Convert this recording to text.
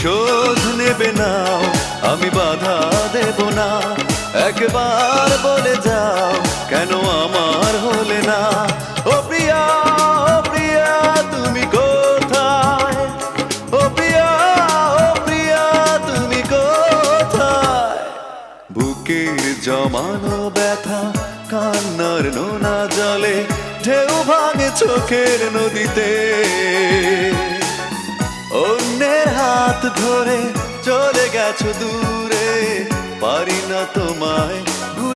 প্রতিশোধ নেবে না, আমি বাধা দেব না। একবার বলে যাও কেন আমার হলে না। ও প্রিয়া, ও প্রিয়া তুমি কোথায়? ও প্রিয়া, ও প্রিয়া তুমি কোথায়? বুকের জমানো ব্যথা কান্নার নোনা জলে ঢেউ ভাঙে চোখের নদীতে। অন্যের হাত ধরে চলে গেছো দূরে, পারি না তোমায়